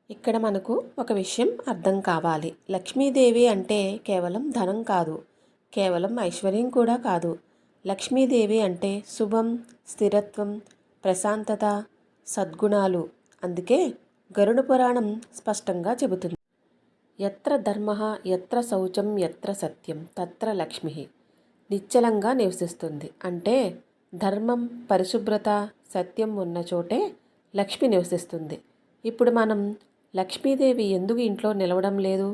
ఇక్కడ మనకు ఒక విషయం అర్థం కావాలి. లక్ష్మీదేవి అంటే కేవలం ధనం కాదు, కేవలం ఐశ్వర్యం కూడా కాదు. లక్ష్మీదేవి అంటే శుభం, స్థిరత్వం, ప్రశాంతత, సద్గుణాలు. అందుకే గరుడ పురాణం స్పష్టంగా చెబుతుంది. ఎత్ర ధర్మ, ఎత్ర శౌచం, ఎత్ర సత్యం, తత్ర లక్ష్మి నిశ్చలంగా నివసిస్తుంది. అంటే ధర్మం, పరిశుభ్రత, సత్యం ఉన్న చోటే లక్ష్మి నివసిస్తుంది. ఇప్పుడు మనం లక్ష్మీదేవి ఎందుకు ఇంట్లో నిలవడం లేదు,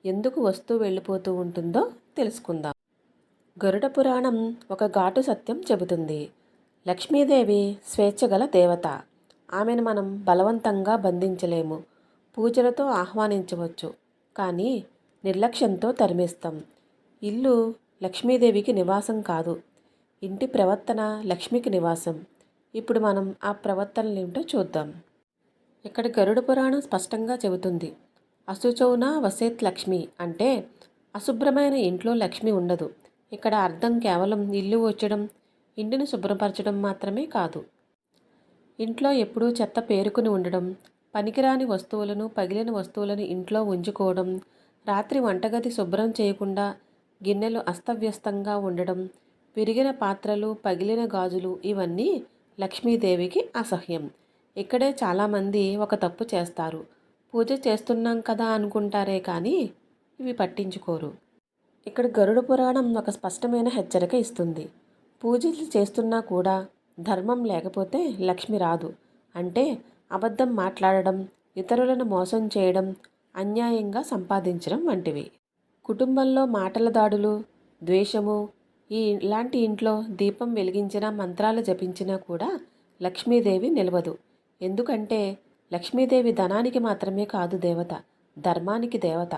ఎందుకు వస్తూ వెళ్ళిపోతూ ఉంటుందో తెలుసుకుందాం. గరుడ పురాణం ఒక ఘాటు సత్యం చెబుతుంది. లక్ష్మీదేవి స్వేచ్ఛగల దేవత. ఆమెను మనం బలవంతంగా బంధించలేము. పూజలతో ఆహ్వానించవచ్చు, కానీ నిర్లక్ష్యంతో తరిమేస్తాం. ఇల్లు లక్ష్మీదేవికి నివాసం కాదు, ఇంటి ప్రవర్తన లక్ష్మికి నివాసం. ఇప్పుడు మనం ఆ ప్రవర్తనలేంటో చూద్దాం. ఇక్కడ గరుడ పురాణం స్పష్టంగా చెబుతుంది. అశుచౌన వసేత్ లక్ష్మి అంటే అశుభ్రమైన ఇంట్లో లక్ష్మి ఉండదు. ఇక్కడ అర్థం కేవలం ఇల్లు వచ్చడం, ఇంటిని శుభ్రపరచడం మాత్రమే కాదు. ఇంట్లో ఎప్పుడూ చెత్త పేరుకుని ఉండడం, పనికిరాని వస్తువులను, పగిలిన వస్తువులను ఇంట్లో ఉంచుకోవడం, రాత్రి వంటగది శుభ్రం చేయకుండా గిన్నెలు అస్తవ్యస్తంగా ఉండడం, విరిగిన పాత్రలు, పగిలిన గాజులు ఇవన్నీ లక్ష్మీదేవికి అసహ్యం. ఇక్కడే చాలామంది ఒక తప్పు చేస్తారు. పూజ చేస్తున్నాం కదా అనుకుంటారే కానీ ఇవి పట్టించుకోరు. ఇక్కడ గరుడ పురాణం ఒక స్పష్టమైన హెచ్చరిక ఇస్తుంది. పూజలు చేస్తున్నా కూడా ధర్మం లేకపోతే లక్ష్మి రాదు. అంటే అబద్ధం మాట్లాడడం, ఇతరులను మోసం చేయడం, అన్యాయంగా సంపాదించడం వంటివి. కుటుంబంలో మాటల దాడులు, ద్వేషము, ఇలాంటి ఇంట్లో దీపం వెలిగించినా, మంత్రాలు జపించినా కూడా లక్ష్మీదేవి నిలవదు. ఎందుకంటే లక్ష్మీదేవి ధనానికి మాత్రమే కాదు దేవత, ధర్మానికి దేవత.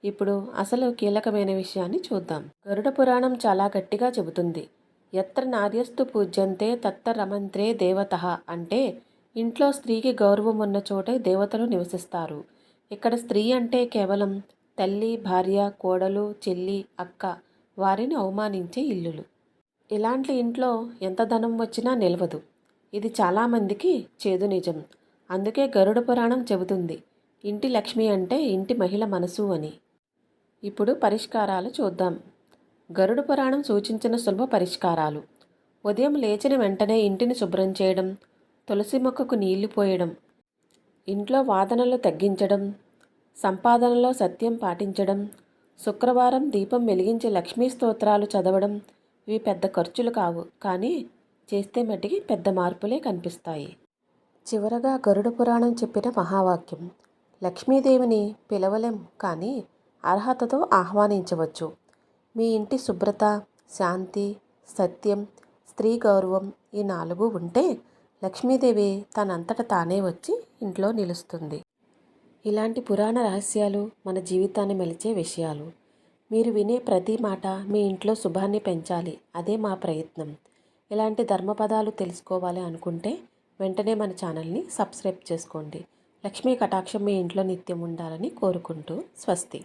ఇప్పుడు అసలు కీలకమైన విషయాన్ని చూద్దాం. గరుడ పురాణం చాలా గట్టిగా చెబుతుంది. ఎత్ర నార్యస్తు పూజ్యంతే తత్ర రమంత్రే దేవతః అంటే ఇంట్లో స్త్రీకి గౌరవం ఉన్న చోటే దేవతలు నివసిస్తారు. ఇక్కడ స్త్రీ అంటే కేవలం తల్లి, భార్య, కోడలు, చెల్లి, అక్క, వారిని అవమానించే ఇల్లులు. ఇలాంటి ఇంట్లో ఎంత ధనం వచ్చినా నిలవదు. ఇది చాలామందికి చేదు నిజం. అందుకే గరుడ పురాణం చెబుతుంది, ఇంటి లక్ష్మి అంటే ఇంటి మహిళ మనసు అని. ఇప్పుడు పరిష్కారాలు చూద్దాం. గరుడ పురాణం సూచించిన సులభ పరిష్కారాలు. ఉదయం లేచిన వెంటనే ఇంటిని శుభ్రం చేయడం, తులసి మొక్కకు నీళ్లు పోయడం, ఇంట్లో వాదనలు తగ్గించడం, సంపాదనలో సత్యం పాటించడం, శుక్రవారం దీపం వెలిగించి లక్ష్మీ స్తోత్రాలు చదవడం. ఇవి పెద్ద ఖర్చులు కావు, కానీ చేస్తే మట్టికి పెద్ద మార్పులే కనిపిస్తాయి. చివరగా గరుడ పురాణం చెప్పిన మహావాక్యం. లక్ష్మీదేవిని పిలవలేం, కానీ అర్హతతో ఆహ్వానించవచ్చు. మీ ఇంటి శుభ్రత, శాంతి, సత్యం, స్త్రీ గౌరవం ఈ 4 ఉంటే లక్ష్మీదేవి తనంతట తానే వచ్చి ఇంట్లో నిలుస్తుంది. ఇలాంటి పురాణ రహస్యాలు మన జీవితాన్ని మలిచే విషయాలు. మీరు వినే ప్రతి మాట మీ ఇంట్లో శుభాన్ని పెంచాలి. అదే మా ప్రయత్నం. ఇలాంటి ధర్మపదాలు తెలుసుకోవాలి అనుకుంటే వెంటనే మన ఛానల్ని సబ్స్క్రైబ్ చేసుకోండి. లక్ష్మీ కటాక్షం మీ ఇంట్లో నిత్యం ఉండాలని కోరుకుంటూ స్వస్తి.